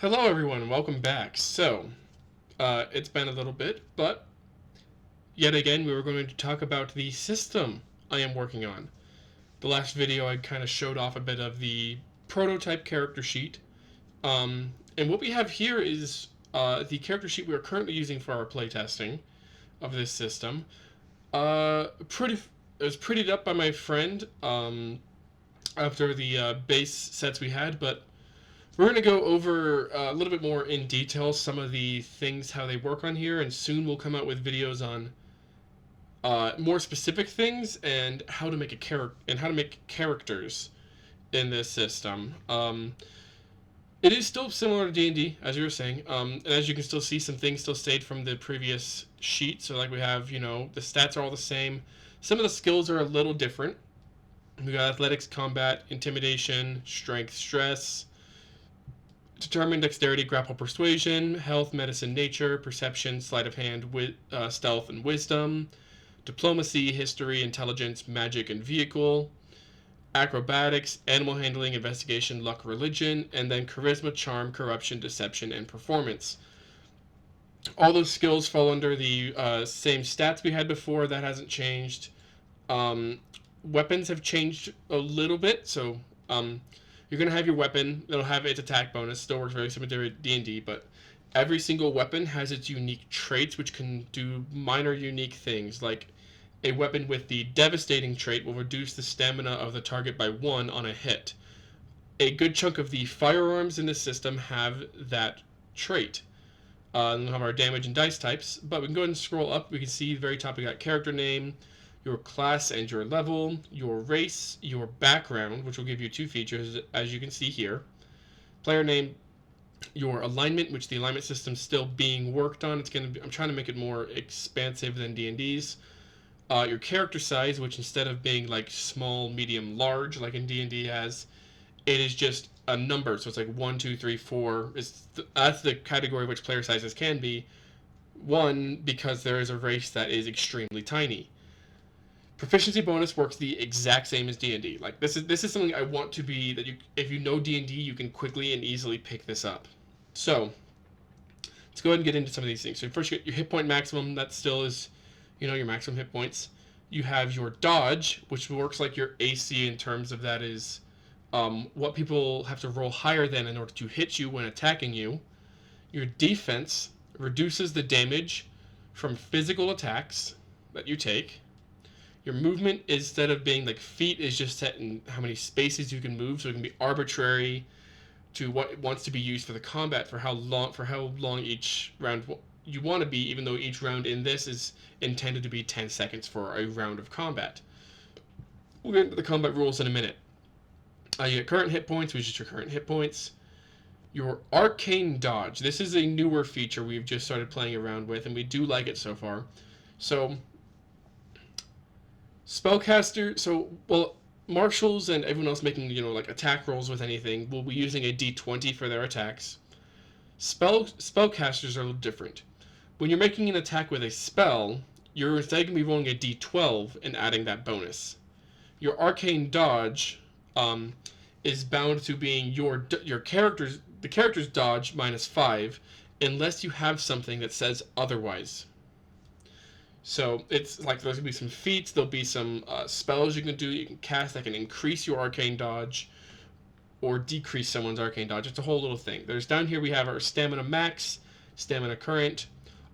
Hello everyone, welcome back. It's been a little bit, but yet again we were going to talk about the system I am working on. The last video I kind of showed off a bit of the prototype character sheet. And what we have here is the character sheet we are currently using for our playtesting of this system. It was prettied up by my friend after the base sets we had, but we're going to go over a little bit more in detail some of the things, how they work on here, and soon we'll come out with videos on more specific things and how to make characters in this system. It is still similar to D&D, as you were saying, and as you can still see, some things still stayed from the previous sheet. So like we have, the stats are all the same. Some of the skills are a little different. We got athletics, combat, intimidation, strength, stress, determined, dexterity, grapple, persuasion, health, medicine, nature, perception, sleight of hand, stealth, and wisdom, diplomacy, history, intelligence, magic, and vehicle, acrobatics, animal handling, investigation, luck, religion, and then charisma, charm, corruption, deception, and performance. All those skills fall under the same stats we had before. That hasn't changed. Weapons have changed a little bit, so you're going to have your weapon. It'll have its attack bonus. Still works very similar to D&D, but every single weapon has its unique traits, which can do minor unique things. Like a weapon with the devastating trait will reduce the stamina of the target by 1 on a hit. A good chunk of the firearms in the system have that trait. And we'll have our damage and dice types, but we can go ahead and scroll up. We can see the very top we got character name, your class and your level, your race, your background, which will give you 2 features, as you can see here. Player name, your alignment, which the alignment system's still being worked on. I'm trying to make it more expansive than D&D's. Your character size, which instead of being like small, medium, large, like in D&D has, it is just a number. So it's like 1, 2, 3, 4. That's the category which player sizes can be. 1, because there is a race that is extremely tiny. Proficiency bonus works the exact same as D&D. Like this is something I want to be that if you know D&D, you can quickly and easily pick this up. So let's go ahead and get into some of these things. So first you get your hit point maximum. That still is, your maximum hit points. You have your dodge, which works like your AC in terms of that is what people have to roll higher than in order to hit you when attacking you. Your defense reduces the damage from physical attacks that you take. Your movement, instead of being like feet, is just set in how many spaces you can move, so it can be arbitrary to what wants to be used for the combat, for how long each round you want to be, even though each round in this is intended to be 10 seconds for a round of combat. We'll get into the combat rules in a minute. You get current hit points, which is your current hit points. Your arcane dodge. This is a newer feature we've just started playing around with, and we do like it so far. So spellcaster, marshals and everyone else making, like attack rolls with anything will be using a d20 for their attacks. Spellcasters are a little different. When you're making an attack with a spell, you're instead going to be rolling a d12 and adding that bonus. Your arcane dodge is bound to being the character's dodge -5, unless you have something that says otherwise. So it's like there's going to be some feats, there'll be some spells you can cast that can increase your arcane dodge or decrease someone's arcane dodge. It's a whole little thing. Down here we have our stamina max, stamina current.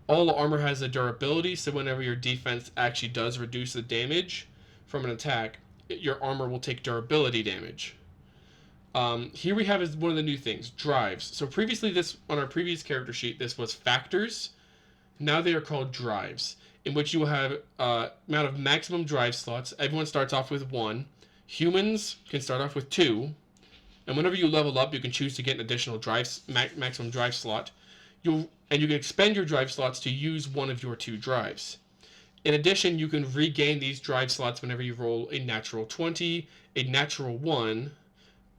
All armor has a durability, so whenever your defense actually does reduce the damage from an attack, your armor will take durability damage. Here we have is one of the new things, drives. So previously on our previous character sheet, this was factors. Now they are called drives, in which you will have amount of maximum drive slots. Everyone starts off with 1. Humans can start off with 2. And whenever you level up, you can choose to get an additional maximum drive slot. You can expend your drive slots to use one of your 2 drives. In addition, you can regain these drive slots whenever you roll a natural 20, a natural 1,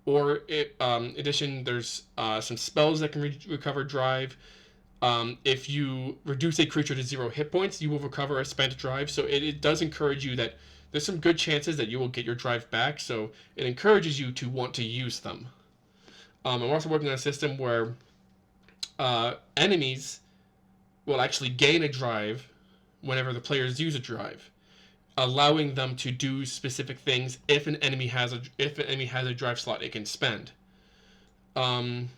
or in addition, there's some spells that can recover drive. If you reduce a creature to 0 hit points, you will recover a spent drive. So it does encourage you that there's some good chances that you will get your drive back. So it encourages you to want to use them. I'm also working on a system where enemies will actually gain a drive whenever the players use a drive, allowing them to do specific things if an enemy has a drive slot it can spend. In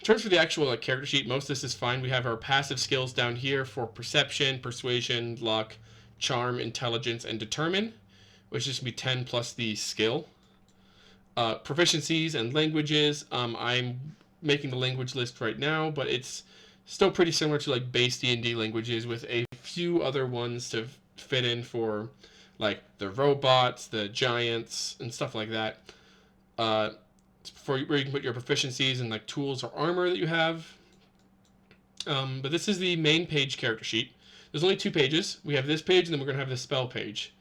terms of the actual character sheet, most of this is fine. We have our passive skills down here for perception, persuasion, luck, charm, intelligence, and determine, which is going to be 10 plus the skill. Proficiencies and languages. I'm making the language list right now, but it's still pretty similar to like base D&D languages, with a few other ones to fit in for like the robots, the giants, and stuff like that. For where you can put your proficiencies and like tools or armor that you have. But this is the main page character sheet. There's only 2 pages. We have this page, and then we're going to have the spell page.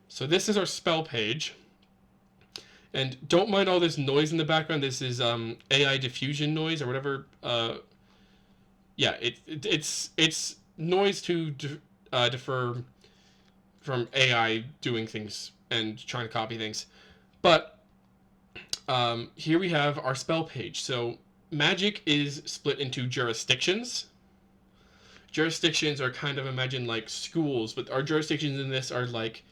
So this is our spell page. And don't mind all this noise in the background. This is AI diffusion noise or whatever. Yeah, it's noise to defer from AI doing things and trying to copy things. But here we have our spell page. So magic is split into jurisdictions. Jurisdictions are kind of, imagine like schools, but our jurisdictions in this are like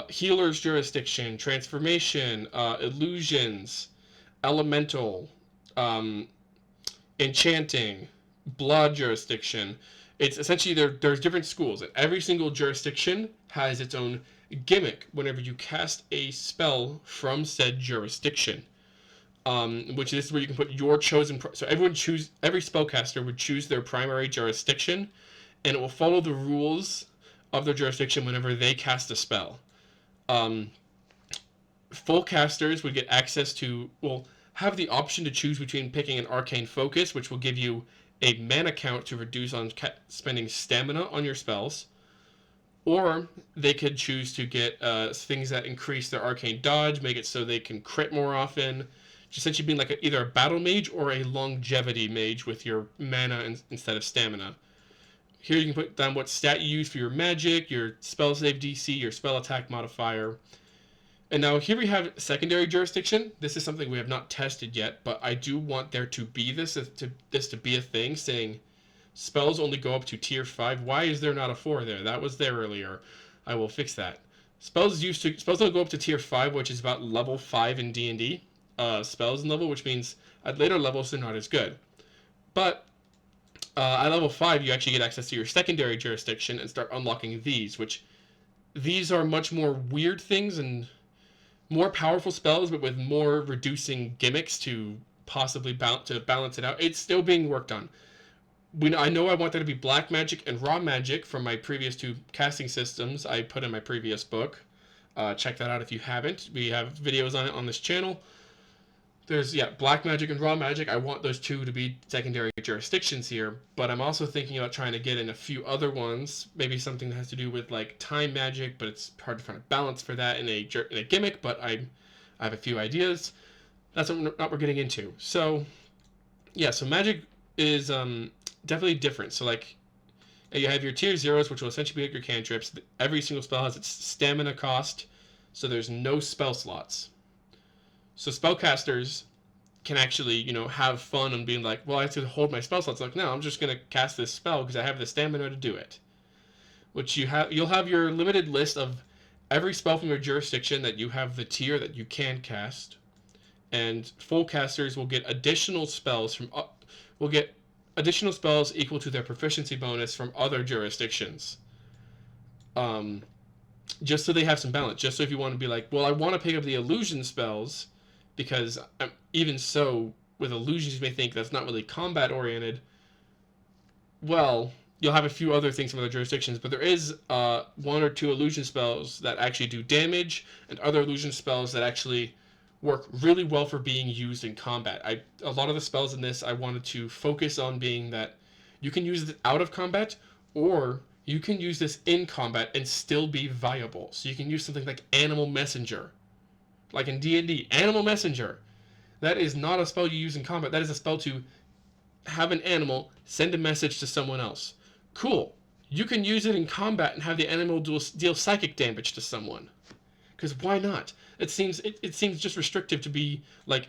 healer's jurisdiction, transformation, illusions, elemental, enchanting, blood jurisdiction. It's essentially there's different schools, and every single jurisdiction has its own gimmick whenever you cast a spell from said jurisdiction. Which is where you can put your chosen. So every spellcaster would choose their primary jurisdiction, and it will follow the rules of their jurisdiction whenever they cast a spell. Full casters would get access to, will have the option to choose between picking an arcane focus, which will give you a mana count to reduce on spending stamina on your spells, or they could choose to get things that increase their arcane dodge, make it so they can crit more often, essentially being like either a battle mage or a longevity mage with your mana instead of stamina. Here you can put down what stat you use for your magic, your spell save DC, your spell attack modifier. And now here we have secondary jurisdiction. This is something we have not tested yet, but I do want there to be this to be a thing, saying spells only go up to tier 5. Why is there not a 4 there? That was there earlier. I will fix that. Spells only go up to tier 5, which is about level 5 in D&D. Spells in level, which means at later levels they're not as good. But at level 5, you actually get access to your secondary jurisdiction and start unlocking these, which these are much more weird things and more powerful spells, but with more reducing gimmicks to possibly balance it out. It's still being worked on. I know I want there to be black magic and raw magic from my previous 2 casting systems I put in my previous book. Check that out if you haven't. We have videos on it on this channel. There's, black magic and raw magic. I want those 2 to be secondary jurisdictions here, but I'm also thinking about trying to get in a few other ones, maybe something that has to do with like time magic, but it's hard to find a balance for that in a gimmick, but I have a few ideas. That's what we're getting into. So, so magic is definitely different. So like, you have your tier 0s, which will essentially be like your cantrips. Every single spell has its stamina cost, so there's no spell slots. So spellcasters can actually, have fun and being like, well, I have to hold my spell slots. Like, no, I'm just going to cast this spell because I have the stamina to do it. Which you'll have your limited list of every spell from your jurisdiction that you have the tier that you can cast. And full casters will get additional spells equal to their proficiency bonus from other jurisdictions. Just so they have some balance. Just so if you want to be like, well, I want to pick up the illusion spells, because even so, with illusions, you may think that's not really combat oriented. Well, you'll have a few other things from other jurisdictions, but there is 1 or 2 illusion spells that actually do damage, and other illusion spells that actually work really well for being used in combat. A lot of the spells in this I wanted to focus on being that you can use it out of combat, or you can use this in combat and still be viable. So you can use something like Animal Messenger. Like in D&D, Animal Messenger. That is not a spell you use in combat. That is a spell to have an animal send a message to someone else. Cool. You can use it in combat and have the animal deal psychic damage to someone. Because why not? It seems just restrictive to be like,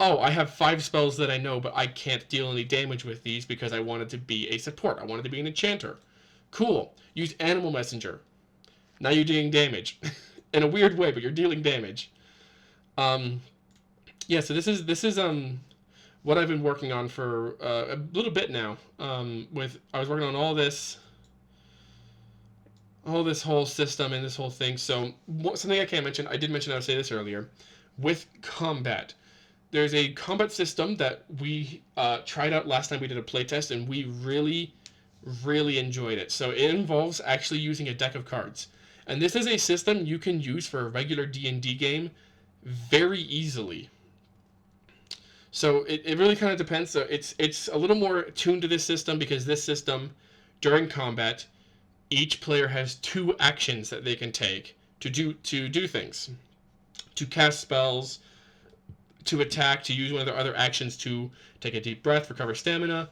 oh, I have 5 spells that I know, but I can't deal any damage with these because I wanted to be a support. I wanted to be an enchanter. Cool. Use Animal Messenger. Now you're doing damage. In a weird way, but you're dealing damage. Um, yeah, so this is what I've been working on for a little bit now. With I was working on all this whole system and this whole thing. So something I can't mention, I did mention, I would say this earlier, with combat. There's a combat system that we tried out last time we did a playtest, and we really, really enjoyed it. So it involves actually using a deck of cards. And this is a system you can use for a regular D&D game very easily. So it really kind of depends. So it's a little more tuned to this system because this system, during combat, each player has 2 actions that they can take to do things, to cast spells, to attack, to use one of their other actions to take a deep breath, recover stamina.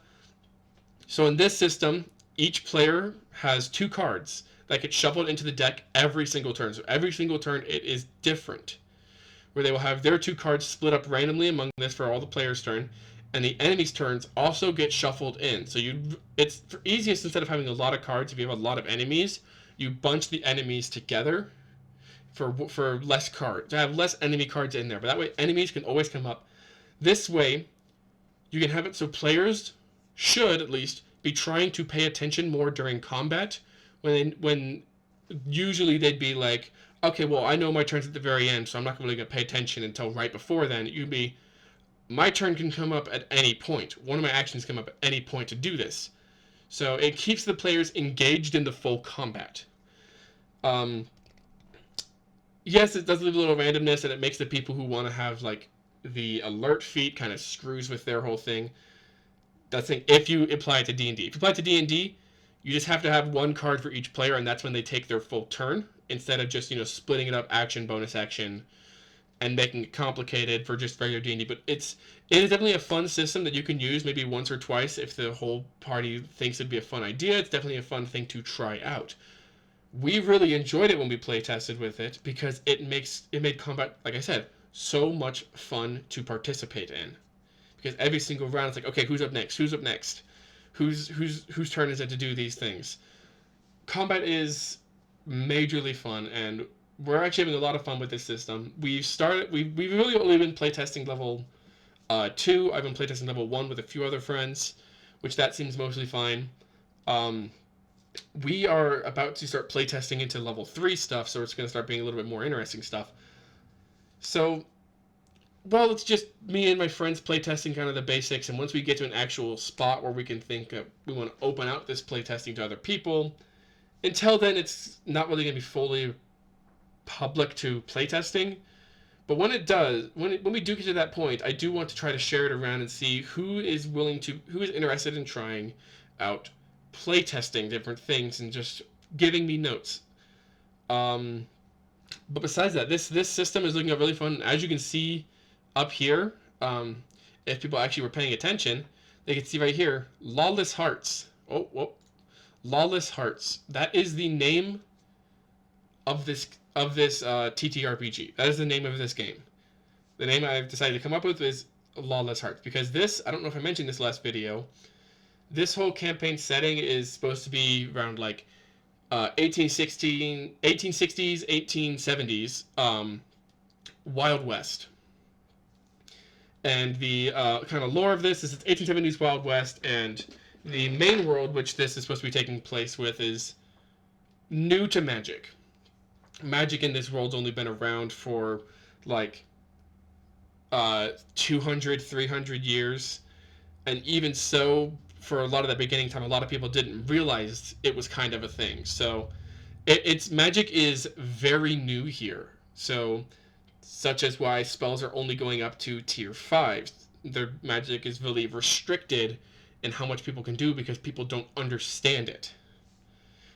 So in this system, each player has 2 cards that get shuffled into the deck every single turn. So every single turn it is different, where they will have their 2 cards split up randomly among this for all the players' turn, and the enemy's turns also get shuffled in. So it's easiest, instead of having a lot of cards, if you have a lot of enemies, you bunch the enemies together for less cards, to have less enemy cards in there. But that way enemies can always come up. This way you can have it so players should at least be trying to pay attention more during combat, when usually they'd be like, okay, well, I know my turn's at the very end, so I'm not really going to pay attention until right before then. You'd be, my turn can come up at any point. One of my actions come up at any point to do this. So it keeps the players engaged in the full combat. Um, yes, it does leave a little randomness, and it makes the people who want to have like the alert feat kind of screws with their whole thing. That's thing if you apply it to D&D. If you apply it to D&D, you just have to have 1 card for each player, and that's when they take their full turn, instead of just splitting it up action, bonus action, and making it complicated for just regular D&D. But it is definitely a fun system that you can use maybe once or twice if the whole party thinks it'd be a fun idea. It's definitely a fun thing to try out. We really enjoyed it when we play tested with it because it made combat, like I said, so much fun to participate in. Because every single round it's like, okay, who's up next? Who's up next? Whose turn is it to do these things? Combat is majorly fun, and we're actually having a lot of fun with this system. We've really only been playtesting level 2. I've been playtesting level 1 with a few other friends, which that seems mostly fine. We are about to start playtesting into level 3 stuff, so it's going to start being a little bit more interesting stuff. So, well, it's just me and my friends playtesting kind of the basics, and once we get to an actual spot where we can think we want to open out this playtesting to other people, until then it's not really going to be fully public to playtesting. But when it does, when we do get to that point, I do want to try to share it around and see who is interested in trying out playtesting different things and just giving me notes. But besides that, this system is looking really fun. As you can see up here, if people actually were paying attention, they can see right here, Lawless Hearts. Oh, Lawless Hearts. That is the name of this TTRPG. That is the name of this game. The name I've decided to come up with is Lawless Hearts, because this, I don't know if I mentioned this last video, this whole campaign setting is supposed to be around like 1860s, 1870s, Wild West. And the kind of lore of this is it's 1870s Wild West, and the main world which this is supposed to be taking place with is new to magic. Magic in this world's only been around for like 200, 300 years. And even so, for a lot of that beginning time, a lot of people didn't realize it was kind of a thing. So it's magic is very new here. So such as why spells are only going up to tier 5. Their magic is really restricted in how much people can do because people don't understand it,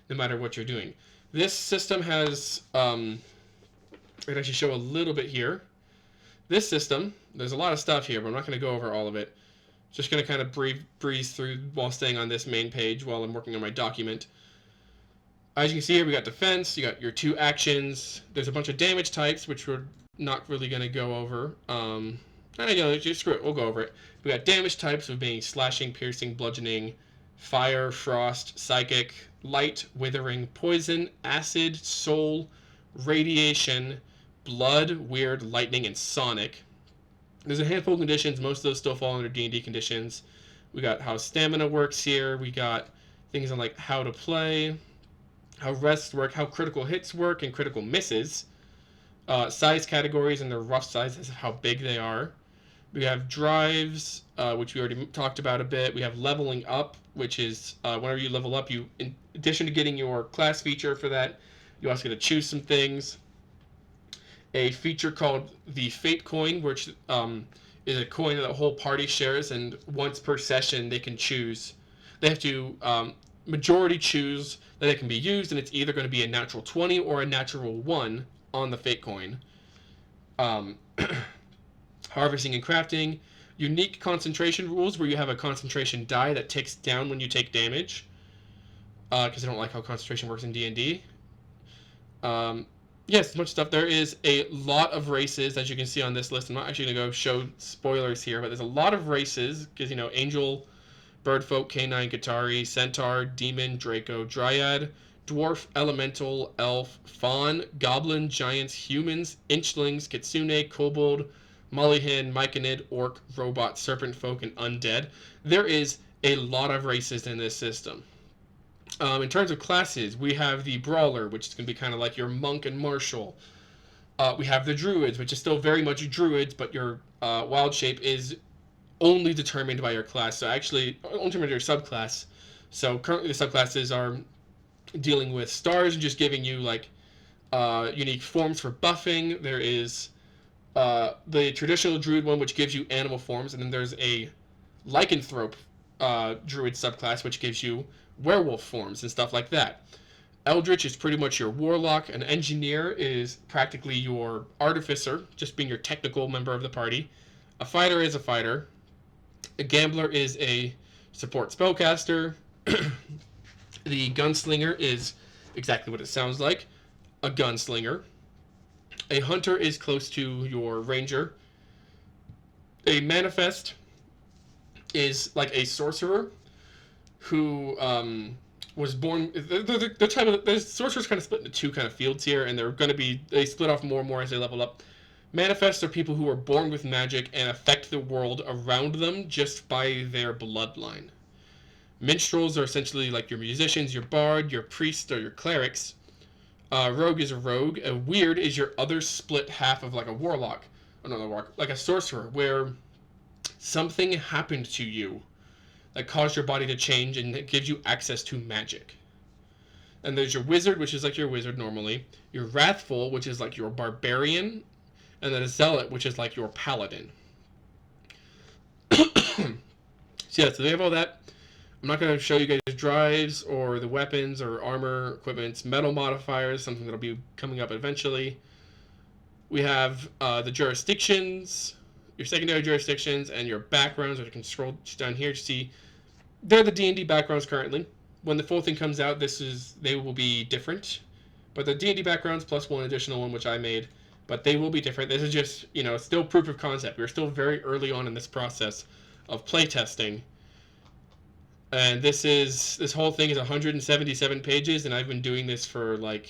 no matter what you're doing. This system has, I can actually show a little bit here. This system, there's a lot of stuff here, but I'm not going to go over all of it. Just going to kind of breeze through while staying on this main page while I'm working on my document. As you can see here, we got defense, you got your 2 actions. There's a bunch of damage types, which we're not really going to go over. Just screw it. We'll go over it. We got damage types of being slashing, piercing, bludgeoning, fire, frost, psychic, light, withering, poison, acid, soul, radiation, blood, weird, lightning, and sonic. There's a handful of conditions. Most of those still fall under D&D conditions. We got how stamina works here. We got things on like how to play, how rests work, how critical hits work, and critical misses. Size categories and their rough sizes of how big they are. We have drives, which we already talked about a bit. We have leveling up, which is whenever you level up, you, in addition to getting your class feature for that, you also get to choose some things. A feature called the Fate Coin, which is a coin that the whole party shares, and once per session they can choose. They have to majority choose that it can be used, and it's either going to be a natural 20 or a natural 1 on the Fate Coin. Harvesting and crafting. Unique concentration rules, where you have a concentration die that ticks down when you take damage. Because I don't like how concentration works in D&D. Yes, much stuff. There is a lot of races, as you can see on this list. I'm not actually going to go show spoilers here, but there's a lot of races, because, Angel, Birdfolk, Canine, Guitari, Centaur, Demon, Draco, Dryad, Dwarf, Elemental, Elf, Faun, Goblin, Giants, Humans, Inchlings, Kitsune, Kobold, Mollyhin, Myconid, Orc, Robot, Serpent Folk, and Undead. There is a lot of races in this system. In terms of classes, we have the Brawler, which is going to be kind of like your Monk and Martial. We have the Druids, which is still very much Druids, but your wild shape is only determined by your class. So actually, only determined by your subclass. So currently the subclasses are dealing with stars and just giving you like unique forms for buffing. There is the traditional Druid one, which gives you animal forms, and then there's a Lycanthrope Druid subclass, which gives you werewolf forms and stuff like that. Eldritch is pretty much your warlock. An engineer is practically your artificer, just being your technical member of the party. A fighter is a fighter. A gambler is a support spellcaster. The gunslinger is exactly what it sounds like, a gunslinger. A hunter is close to your ranger. A manifest is like a sorcerer who was born. The type of the sorcerers kind of split into two kind of fields here, and they split off more and more as they level up. Manifests are people who are born with magic and affect the world around them just by their bloodline. Minstrels are essentially like your musicians, your bard, your priest, or your clerics. Rogue is a rogue. A weird is your other split half of like a warlock. Oh, not a warlock, like a sorcerer, where something happened to you that caused your body to change and it gives you access to magic. And there's your wizard, which is like your wizard normally. Your wrathful, which is like your barbarian. And then a zealot, which is like your paladin. So they have all that. I'm not going to show you guys drives or the weapons or armor equipments, metal modifiers, something that'll be coming up eventually. We have the jurisdictions, your secondary jurisdictions, and your backgrounds, which you can scroll down here to see. They're the D&D backgrounds currently. When the full thing comes out, they will be different. But the D&D backgrounds plus one additional one, which I made, but they will be different. This is just, still proof of concept. We're still very early on in this process of playtesting. And this whole thing is 177 pages, and I've been doing this for like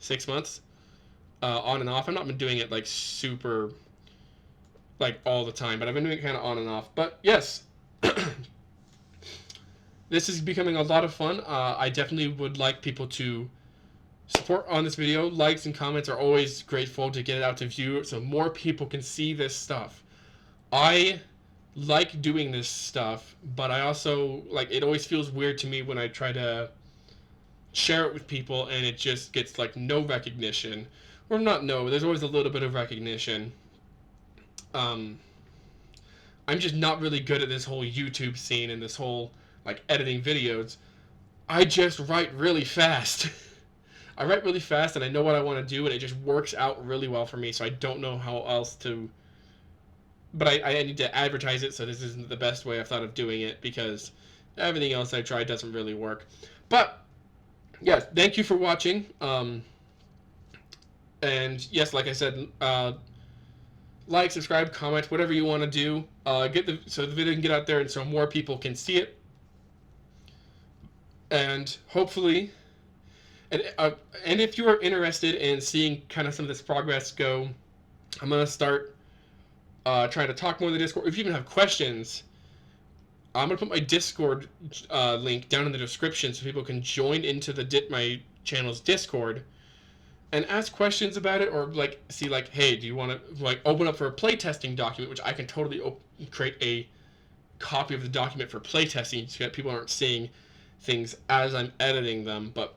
6 months, on and off. I've not been doing it like super, like all the time, but I've been doing it kind of on and off. But yes, this is becoming a lot of fun. I definitely would like people to support on this video. Likes and comments are always grateful to get it out to view, so more people can see this stuff. I like doing this stuff, but I also it always feels weird to me when I try to share it with people and it just gets like no recognition, or there's always a little bit of recognition. I'm just not really good at this whole YouTube scene and this whole like editing videos. I just write really fast. I write really fast and I know what I want to do, and it just works out really well for me, so I don't know how else to. But I need to advertise it, so this isn't the best way I've thought of doing it, because everything else I tried doesn't really work. But, yeah, thank you for watching. And, yes, like I said, like, subscribe, comment, whatever you want to do. So the video can get out there and so more people can see it. And hopefully, and if you are interested in seeing kind of some of this progress go, I'm gonna start trying to talk more in the Discord. If you even have questions, I'm gonna put my Discord link down in the description so people can join into my channel's Discord and ask questions about it, or like see like, hey, do you want to like open up for a playtesting document, which I can totally create a copy of the document for playtesting so that people aren't seeing things as I'm editing them, but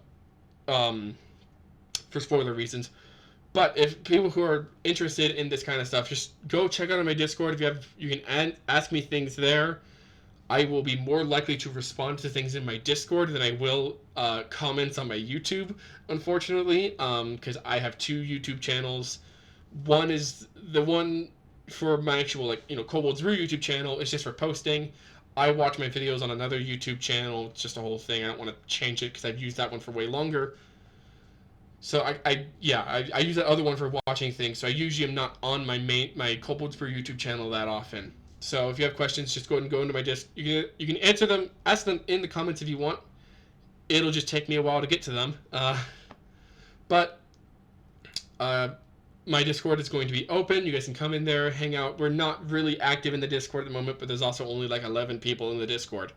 for spoiler reasons. But if people who are interested in this kind of stuff, just go check out my Discord. You can ask me things there. I will be more likely to respond to things in my Discord than I will comments on my YouTube, unfortunately, because I have 2 YouTube channels. One is the one for my actual Kobold's Brew YouTube channel. It's just for posting. I watch my videos on another YouTube channel. It's just a whole thing. I don't want to change it because I've used that one for way longer. So I use that other one for watching things. So I usually am not on my Kobold's Brew YouTube channel that often. So if you have questions, just go ahead and go into my Discord. You can answer them, ask them in the comments if you want. It'll just take me a while to get to them. But my Discord is going to be open. You guys can come in there, hang out. We're not really active in the Discord at the moment, but there's also only like 11 people in the Discord.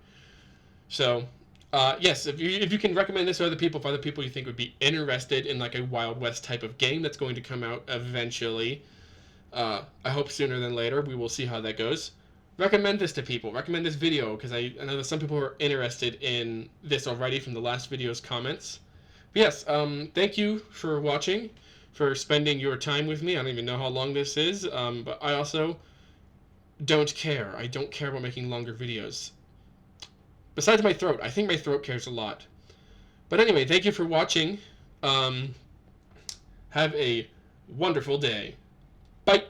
So yes, if you can recommend this to other people, if other people you think would be interested in like a Wild West type of game that's going to come out eventually, I hope sooner than later. We will see how that goes. Recommend this to people. Recommend this video, because I know that some people are interested in this already from the last video's comments. But yes, thank you for watching, for spending your time with me. I don't even know how long this is, but I also don't care. I don't care about making longer videos. Besides my throat. I think my throat cares a lot. But anyway, thank you for watching. Have a wonderful day. Bye.